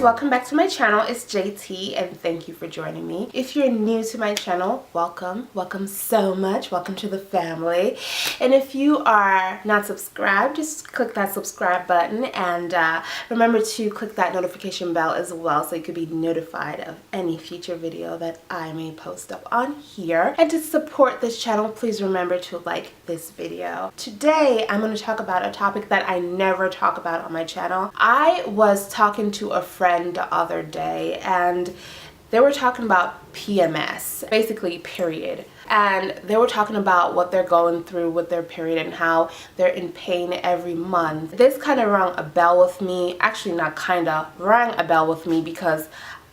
welcome back to my channel. It's JT and thank you for joining me. If you're new to my channel, welcome so much. Welcome to the family. And if you are not subscribed, just click that subscribe button and remember to click that notification bell as well so you could be notified of any future video that I may post up on here. And to support this channel, please remember to like this video. Today I'm going to talk about a topic that I never talk about on my channel. I was talking to a friend the other day and they were talking about PMS, basically period. And they were talking about what they're going through with their period and how they're in pain every month. This kind of rang a bell with me. Actually, not kind of, rang a bell with me because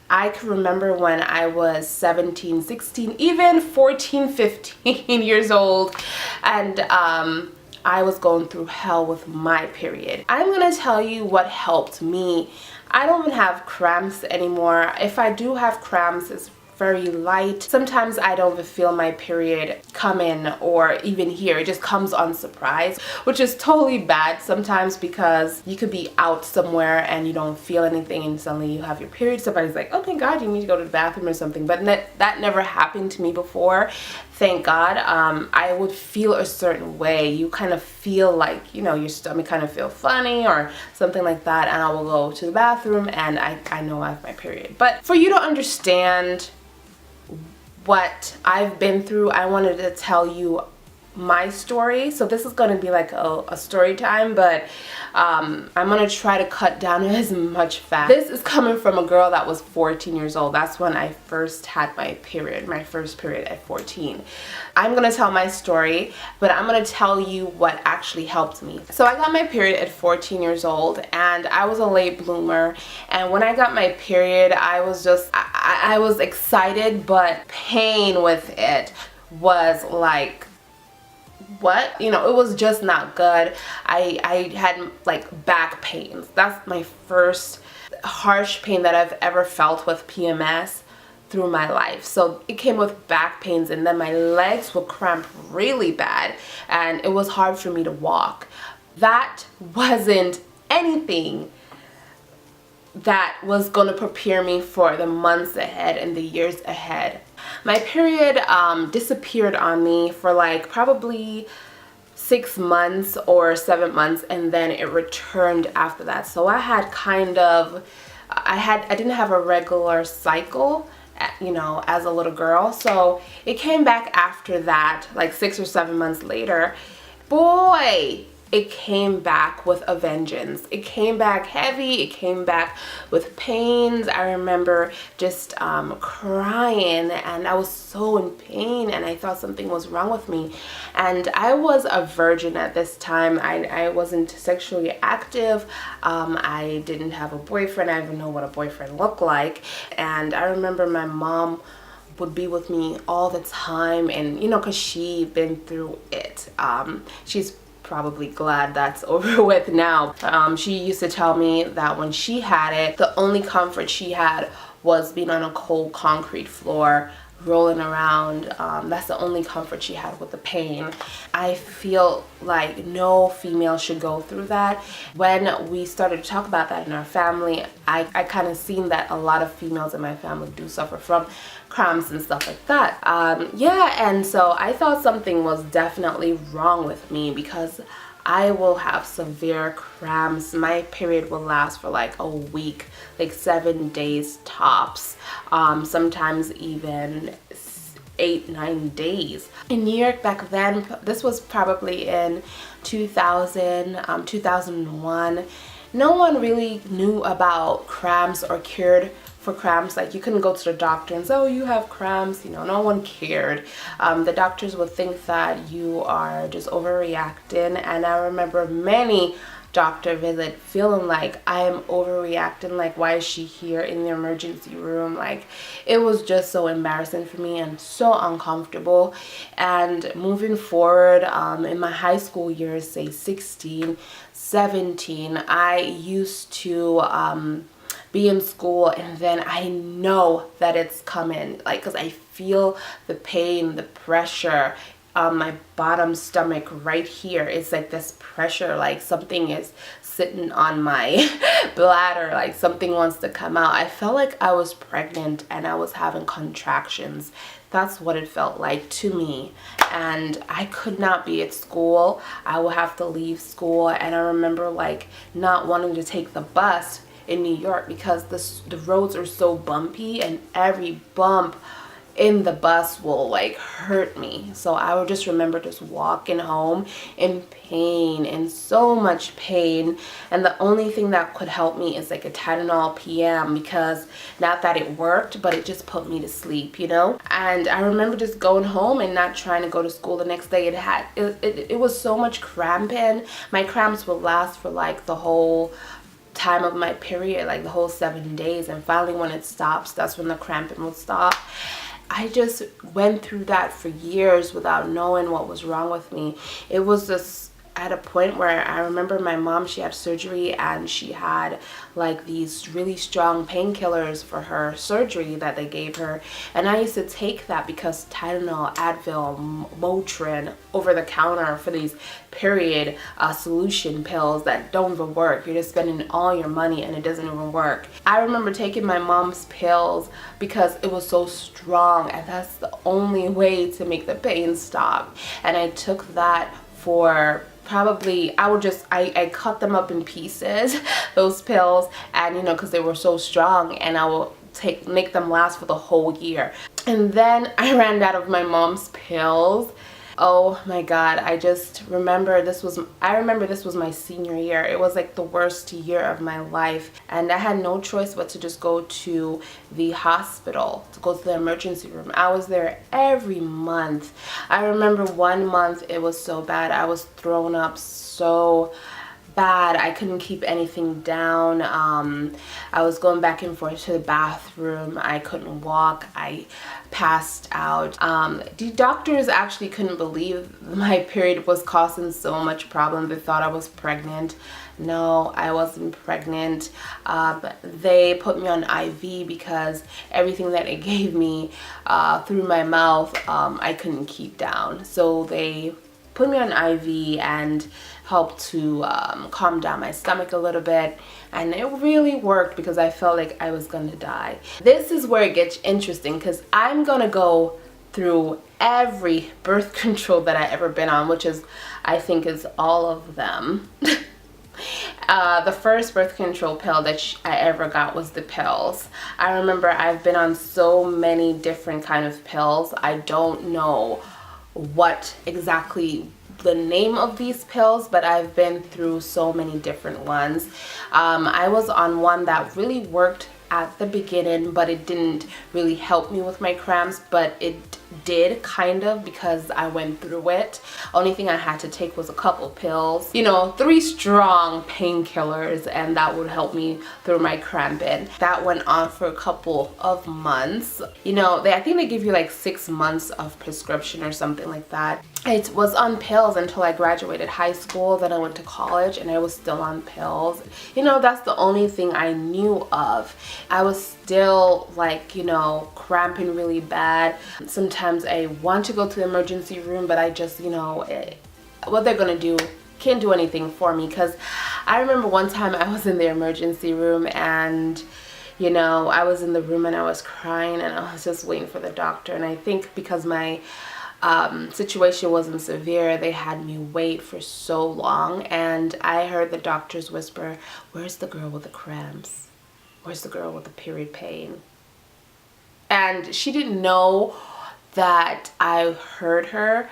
I can remember when I was 17, 16, even 14, 15 years old, and I was going through hell with my period. I'm gonna tell you what helped me. I don't even have cramps anymore. If I do have cramps, it's very light. Sometimes I don't even feel my period come in or even here. It just comes on surprise, which is totally bad sometimes because you could be out somewhere and you don't feel anything and suddenly you have your period. Somebody's like, oh my God, you need to go to the bathroom or something. But that never happened to me before. Thank God. I would feel a certain way. You kind of feel like, you know, your stomach kind of feel funny or something like that. And I will go to the bathroom and I know I have my period. But for you to understand what I've been through, I wanted to tell you my story. So this is going to be like a story time, but I'm going to try to cut down as much fat. This is coming from a girl that was 14 years old. That's when I first had my period, my first period at 14. I'm going to tell my story, but I'm going to tell you what actually helped me. So I got my period at 14 years old and I was a late bloomer. And when I got my period, I was just, I was excited, but pain with it was like, what? You know, it was just not good. I had like back pains. That's my first harsh pain that I've ever felt with PMS through my life. So it came with back pains and then my legs would cramp really bad and it was hard for me to walk. That wasn't anything that was going to prepare me for the months ahead and the years ahead. My period disappeared on me for like probably 6 months or 7 months and then it returned after that. So I had kind of, I didn't have a regular cycle, you know, as a little girl. So it came back after that, like 6 or 7 months later. Boy, it came back with a vengeance. It came back heavy. It came back with pains. I remember just crying and I was so in pain and I thought something was wrong with me. And I was a virgin at this time. I wasn't sexually active. I didn't have a boyfriend. I didn't know what a boyfriend looked like. And I remember my mom would be with me all the time and, you know, because she'd been through it. She's probably glad that's over with now. She used to tell me that when she had it, the only comfort she had was being on a cold concrete floor, rolling around. That's the only comfort she had with the pain. I feel like no female should go through that. When we started to talk about that in our family, I kind of seen that a lot of females in my family do suffer from cramps and stuff like that. Yeah, and so I thought something was definitely wrong with me because I will have severe cramps. My period will last for like a week, like 7 days tops, sometimes even 8-9 days. In New York back then, this was probably in 2000, 2001, no one really knew about cramps or cured for cramps. Like, you couldn't go to the doctor and say, oh, you have cramps. You know, no one cared. The doctors would think that you are just overreacting. And I remember many doctor visit feeling like I am overreacting, like why is she here in the emergency room? Like, it was just so embarrassing for me and so uncomfortable. And moving forward, in my high school years, say 16, 17, I used to be in school and then I know that it's coming, like, because I feel the pain, the pressure my bottom stomach right here. It's like this pressure, like something is sitting on my bladder, like something wants to come out. I felt like I was pregnant and I was having contractions. That's what it felt like to me. And I could not be at school. I would have to leave school. And I remember like not wanting to take the bus in New York because the roads are so bumpy, and every bump in the bus will like hurt me. So I would just remember just walking home in pain, in so much pain, and the only thing that could help me is like a Tylenol PM, because not that it worked, but it just put me to sleep, you know. And I remember just going home and not trying to go to school the next day. It was so much cramping. My cramps would last for like the whole time of my period, like the whole 7 days, and finally when it stops, that's when the cramping would stop. I just went through that for years without knowing what was wrong with me. It was just at a point where I remember my mom, she had surgery, and she had like these really strong painkillers for her surgery that they gave her, and I used to take that because Tylenol, Advil, Motrin, over the counter for these period solution pills that don't even work. You're just spending all your money and it doesn't even work. I remember taking my mom's pills because it was so strong, and that's the only way to make the pain stop. And I took that for probably, I cut them up in pieces, those pills, and you know, because they were so strong, and I will make them last for the whole year. And then I ran out of my mom's pills. Oh my God, I remember this was my senior year. It was like the worst year of my life, and I had no choice but to just go to the hospital, to go to the emergency room. I was there every month. I remember one month it was so bad. I was thrown up so bad. I couldn't keep anything down. I was going back and forth to the bathroom. I couldn't walk. I passed out. The doctors actually couldn't believe my period was causing so much problem. They thought I was pregnant. No, I wasn't pregnant. They put me on IV because everything that it gave me through my mouth, I couldn't keep down. So they put me on IV and helped to calm down my stomach a little bit, and it really worked because I felt like I was gonna die. This is where it gets interesting, because I'm gonna go through every birth control that I ever been on, which is, I think, is all of them. The first birth control pill that I ever got was the pills. I remember I've been on so many different kind of pills. I don't know what exactly the name of these pills, but I've been through so many different ones. I was on one that really worked at the beginning, but it didn't really help me with my cramps, but it did kind of, because I went through it. Only thing I had to take was a couple pills, you know, 3 strong painkillers, and that would help me through my cramping. That went on for a couple of months. You know, I think they give you like 6 months of prescription or something like that. I was on pills until I graduated high school. Then I went to college and I was still on pills. You know, that's the only thing I knew of. I was still like, you know, cramping really bad. Sometimes I want to go to the emergency room, but I just, you know, what they're gonna do can't do anything for me. Because I remember one time I was in the emergency room, and you know, I was in the room and I was crying, and I was just waiting for the doctor. And I think because my situation wasn't severe, they had me wait for so long, and I heard the doctors whisper, "Where's the girl with the cramps? Where's the girl with the period pain?" And she didn't know that I heard her,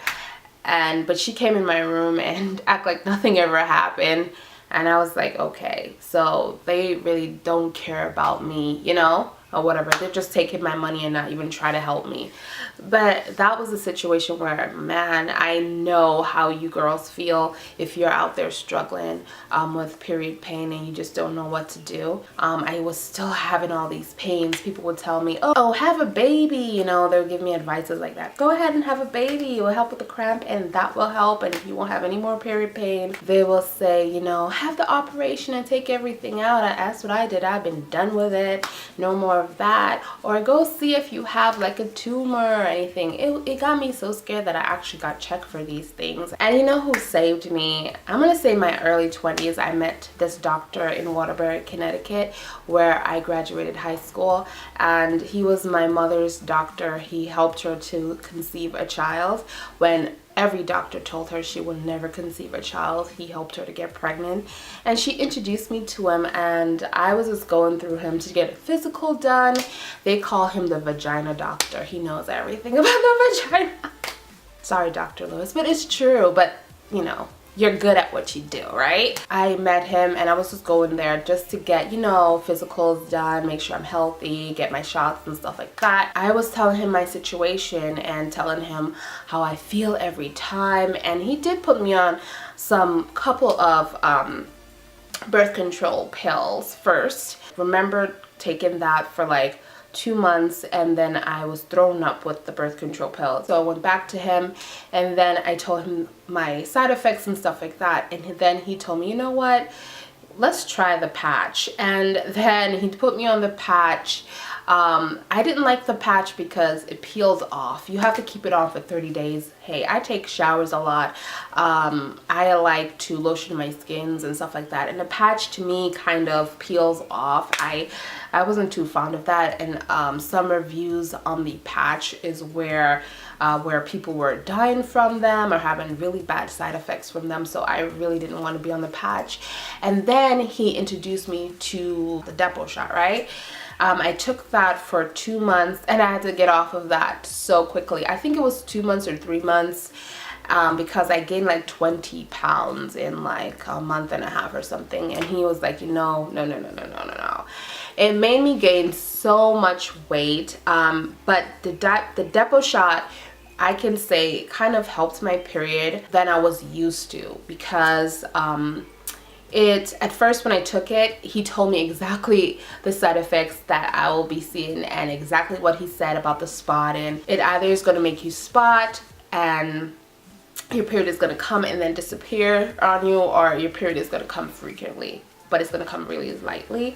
but she came in my room and act like nothing ever happened. And I was like, okay, so they really don't care about me, you know, or whatever. They're just taking my money and not even try to help me. But that was a situation where, man, I know how you girls feel if you're out there struggling with period pain and you just don't know what to do. I was still having all these pains. People would tell me, oh, have a baby, you know, they would give me advices like that. Go ahead and have a baby, it will help with the cramp, and that will help, and if you won't have any more period pain. They will say, you know, have the operation and take everything out. That's what I did. I've been done with it. No more more of that, or go see if you have like a tumor or anything. It got me so scared that I actually got checked for these things. And you know who saved me? I'm gonna say my early 20s. I met this doctor in Waterbury, Connecticut, where I graduated high school, and he was my mother's doctor. He helped her to conceive a child when every doctor told her she would never conceive a child. He helped her to get pregnant, and she introduced me to him, and I was just going through him to get a physical done. They call him the vagina doctor. He knows everything about the vagina. Sorry, Dr. Lewis, but it's true. But you know, you're good at what you do, right? I met him and I was just going there just to get, you know, physicals done, make sure I'm healthy, get my shots and stuff like that. I was telling him my situation and telling him how I feel every time, and he did put me on some couple of birth control pills first. Remember taking that for like 2 months, and then I was thrown up with the birth control pill. So I went back to him, and then I told him my side effects and stuff like that, and then he told me, you know what, let's try the patch. And then he put me on the patch. I didn't like the patch because it peels off. You have to keep it on for 30 days. Hey, I take showers a lot. I like to lotion my skins and stuff like that. And the patch to me kind of peels off. I wasn't too fond of that. And some reviews on the patch is where people were dying from them or having really bad side effects from them. So I really didn't want to be on the patch. And then he introduced me to the depot shot, right? I took that for 2 months, and I had to get off of that so quickly. I think it was 2 months or 3 months, because I gained like 20 pounds in like a month and a half or something. And he was like, no. It made me gain so much weight. But the depot shot, I can say, kind of helped my period than I was used to, because at first when I took it, he told me exactly the side effects that I will be seeing and exactly what he said about the spotting. It either is going to make you spot and your period is going to come and then disappear on you, or your period is going to come frequently, but it's going to come really lightly.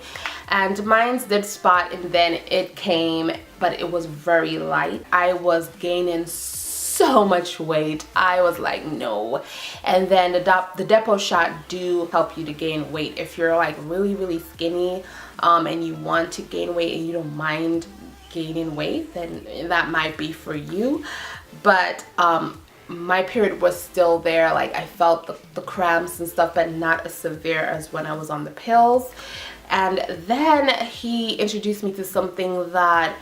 And mine did spot, and then it came, but it was very light. I was gaining so much weight. I was like, no. And then the depot shot do help you to gain weight. If you're like really skinny and you want to gain weight and you don't mind gaining weight, then that might be for you. But my period was still there. Like, I felt the cramps and stuff, but not as severe as when I was on the pills. And then he introduced me to something that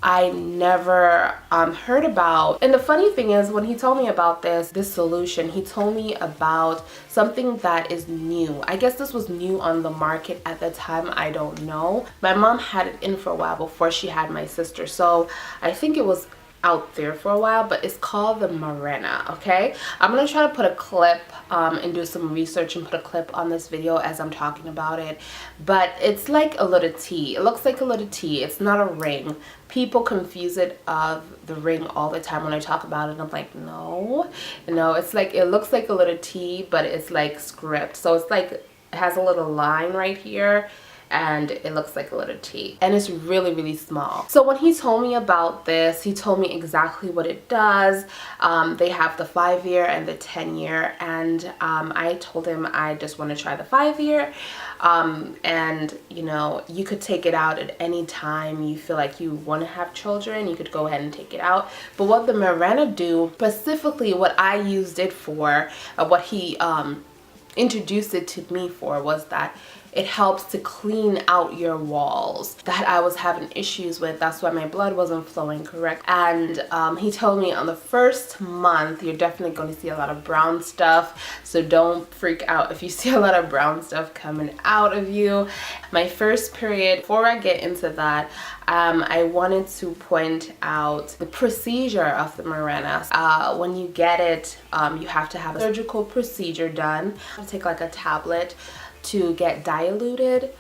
I never heard about. And the funny thing is, when he told me about this solution, he told me about something that is new. I guess this was new on the market at the time. I don't know. My mom had it in for a while before she had my sister, so I think it was out there for a while, but it's called the Mirena. Okay, I'm gonna try to put a clip and do some research and put a clip on this video as I'm talking about it. But it's like a little T. It looks like a little T. It's not a ring. People confuse it of the ring all the time when I talk about it. I'm like, no, it's like, it looks like a little T, but it's like script. So it's like, it has a little line right here, and it looks like a little T, and it's really small. So when he told me about this, he told me exactly what it does. They have the 5-year and the 10-year, and I told him I just want to try the 5-year. And you know, you could take it out at any time you feel like you want to have children. You could go ahead and take it out. But what the Mirena do, specifically what I used it for, what he introduced it to me for, was that it helps to clean out your walls that I was having issues with. That's why my blood wasn't flowing correct. And he told me on the first month, you're definitely going to see a lot of brown stuff. So don't freak out if you see a lot of brown stuff coming out of you. My first period, before I get into that, I wanted to point out the procedure of the Mirena. When you get it, you have to have a surgical procedure done. You take like a tablet to get diluted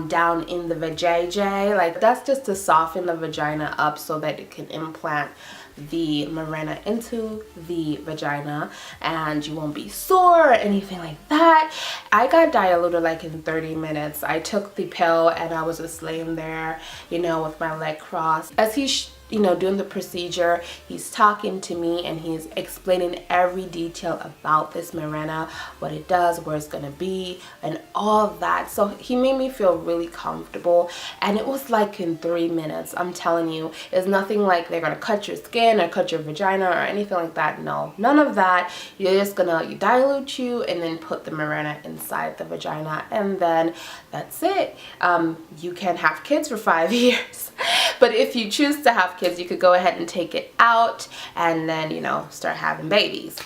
down in the vajayjay. Like, that's just to soften the vagina up so that it can implant the Mirena into the vagina, and you won't be sore or anything like that. I got diluted like in 30 minutes. I took the pill and I was just laying there, you know, with my leg crossed. As he's doing the procedure, he's talking to me and he's explaining every detail about this Mirena, what it does, where it's gonna be, and all of that. So he made me feel really comfortable, and it was like in 3 minutes. I'm telling you, it's nothing like they're gonna cut your skin or cut your vagina or anything like that. No, none of that. You're just gonna dilute you and then put the Mirena inside the vagina, and then that's it. You can have kids for 5 years. But if you choose to have kids, you could go ahead and take it out and then, start having babies.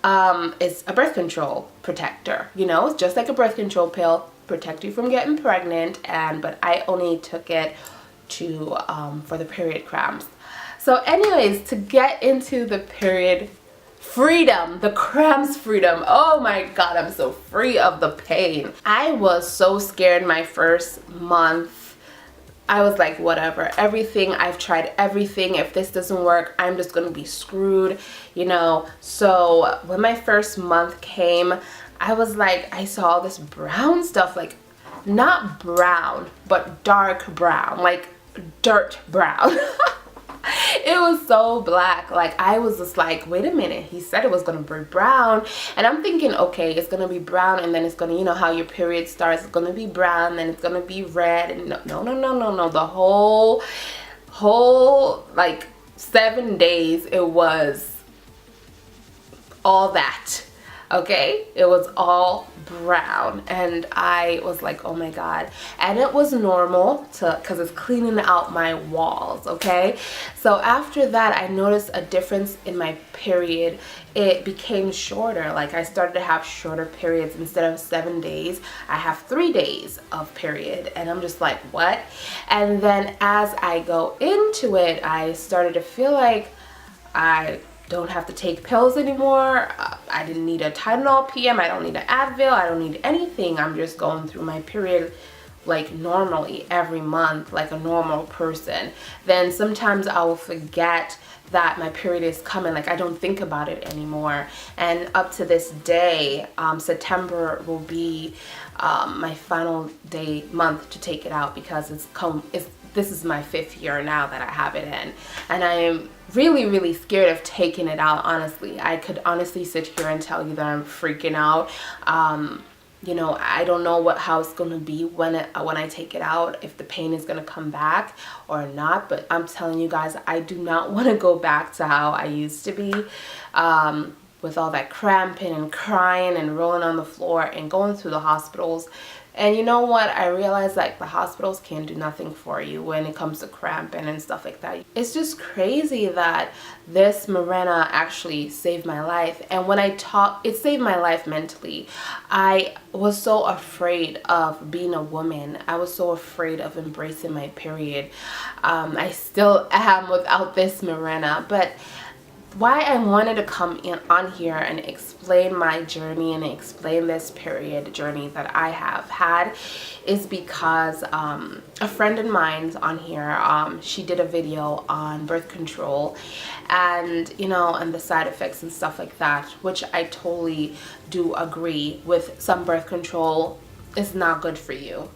It's a birth control protector, it's just like a birth control pill, protect you from getting pregnant. But I only took it for the period cramps. So anyways, to get into the period freedom, the cramps freedom, oh my god, I'm so free of the pain. I was so scared my first month. I was like, whatever, everything, I've tried everything. If this doesn't work, I'm just gonna be screwed, So when my first month came, I was like, I saw all this brown stuff, like not brown, but dark brown, like dirt brown. It was so black. Like, I was just like, wait a minute, he said it was gonna be brown, and I'm thinking, okay, it's gonna be brown, and then it's gonna, how your period starts, it's gonna be brown, then it's gonna be red, and no, the whole like 7 days it was all that. Okay, it was all brown, and I was like, oh my god. And it was normal because it's cleaning out my walls. Okay, so after that I noticed a difference in my period. It became shorter. Like, I started to have shorter periods. Instead of 7 days, I have 3 days of period, and I'm just like, what? And then as I go into it, I started to feel like I don't have to take pills anymore. I didn't need a Tylenol PM. I don't need an Advil. I don't need anything. I'm just going through my period like normally every month, like a normal person. Then sometimes I will forget that my period is coming. Like, I don't think about it anymore. And up to this day, September will be my final month to take it out, because this is my 5th year now that I have it in, and I am really scared of taking it out. Honestly, I could honestly sit here and tell you that I'm freaking out. I don't know how it's gonna be when I take it out, if the pain is gonna come back or not. But I'm telling you guys, I do not want to go back to how I used to be, with all that cramping and crying and rolling on the floor and going through the hospitals. And you know what? I realized, like, the hospitals can't do nothing for you when it comes to cramping and stuff like that. It's just crazy that this Mirena actually saved my life. And when I talk, it saved my life mentally. I was so afraid of being a woman. I was so afraid of embracing my period. I still am without this Mirena. But why I wanted to come on here and explain my journey and explain this period journey that I have had is because a friend of mine's on here, she did a video on birth control and and the side effects and stuff like that, which I totally do agree with. Some birth control is not good for you,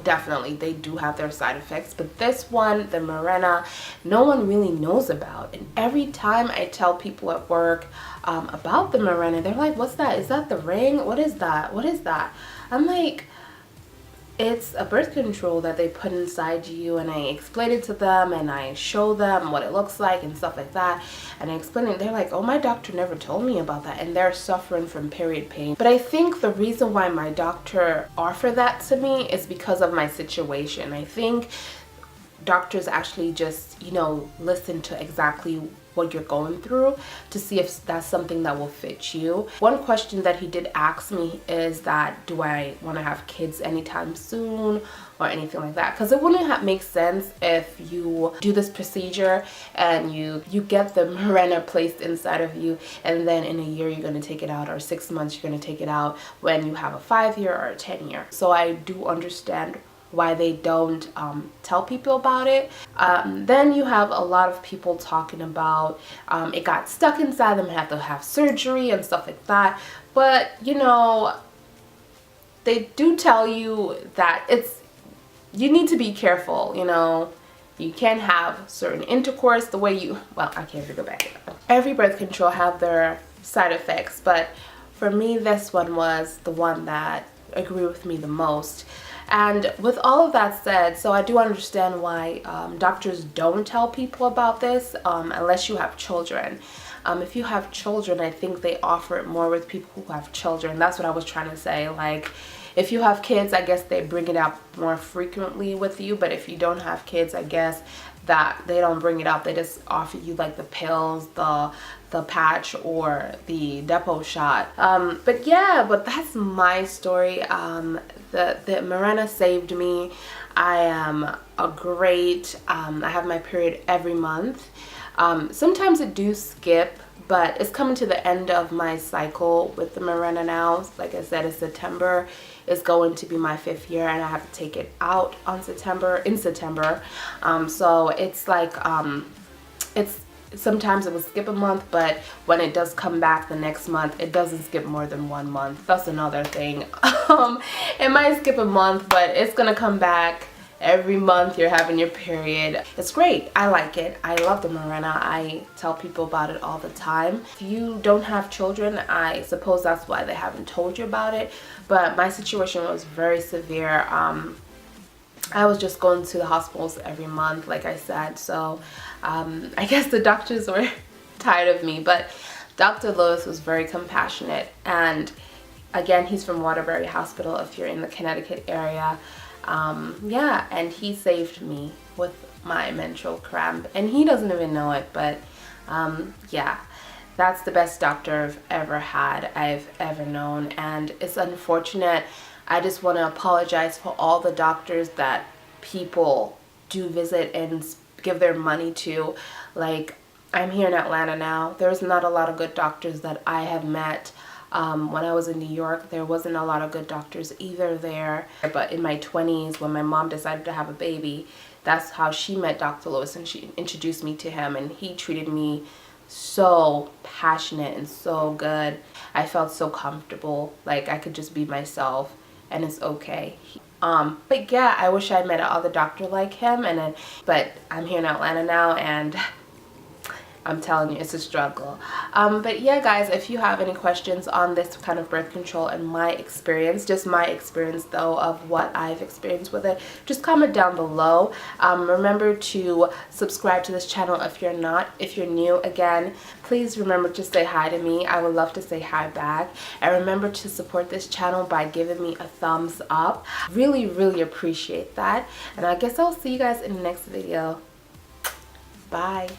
definitely they do have their side effects, but this one, the Mirena, no one really knows about. And every time I tell people at work about the Mirena, they're like, what's that? Is that the ring? What is that? What is that? I'm like, it's a birth control that they put inside you. And I explain it to them and I show them what it looks like and stuff like that, and I explain it. They're like, oh, my doctor never told me about that, and they're suffering from period pain. But I think the reason why my doctor offered that to me is because of my situation. I think doctors actually just listen to exactly what you're going through to see if that's something that will fit you. One question that he did ask me is that, do I want to have kids anytime soon or anything like that? Because it wouldn't make sense if you do this procedure and you get the Mirena placed inside of you, and then in a year you're going to take it out, or 6 months you're going to take it out, when you have a 5-year or a 10-year. So I do understand why they don't tell people about it. Then you have a lot of people talking about it got stuck inside them, have to have surgery and stuff like that. But you know, they do tell you that you need to be careful, you know. You can have certain intercourse the way you, well, I can't go back. Every birth control have their side effects, but for me, this one was the one that agreed with me the most. And with all of that said, so I do understand why doctors don't tell people about this unless you have children. If you have children, I think they offer it more with people who have children. That's what I was trying to say. Like, if you have kids, I guess they bring it up more frequently with you. But if you don't have kids, I guess that they don't bring it up. They just offer you like the pills, the patch, or the depot shot. But yeah, but that's my story. The Mirena saved me. I am a great, I have my period every month. Sometimes it do skip, but it's coming to the end of my cycle with the Mirena now. Like I said, it's September. It's going to be my 5th year, and I have to take it out in September. So it's like, sometimes it will skip a month, but when it does come back the next month, it doesn't skip more than 1 month. That's another thing. It might skip a month, but it's gonna come back every month. You're having your period. It's great. I like it. I love the Mirena. I tell people about it all the time. If you don't have children, I suppose that's why they haven't told you about it. But my situation was very severe. I was just going to the hospitals every month, like I said. So I guess the doctors were tired of me, but Dr. Lewis was very compassionate. And again, he's from Waterbury Hospital if you're in the Connecticut area. Yeah, and he saved me with my menstrual cramp, and he doesn't even know it, but yeah, that's the best doctor I've ever known. And it's unfortunate. I just want to apologize for all the doctors that people do visit and give their money to. Like, I'm here in Atlanta now. There's not a lot of good doctors that I have met. When I was in New York, there wasn't a lot of good doctors either there. But in my 20s, when my mom decided to have a baby, that's how she met Dr. Lewis, and she introduced me to him, and he treated me so passionate and so good. I felt so comfortable, like I could just be myself, and it's okay. But yeah, I wish I met another doctor like him, but I'm here in Atlanta now, and I'm telling you, it's a struggle. But yeah, guys, if you have any questions on this kind of birth control and my experience, just my experience though of what I've experienced with it, just comment down below. Remember to subscribe to this channel if you're not. If you're new, again, please remember to say hi to me. I would love to say hi back. And remember to support this channel by giving me a thumbs up. Really, really appreciate that. And I guess I'll see you guys in the next video. Bye.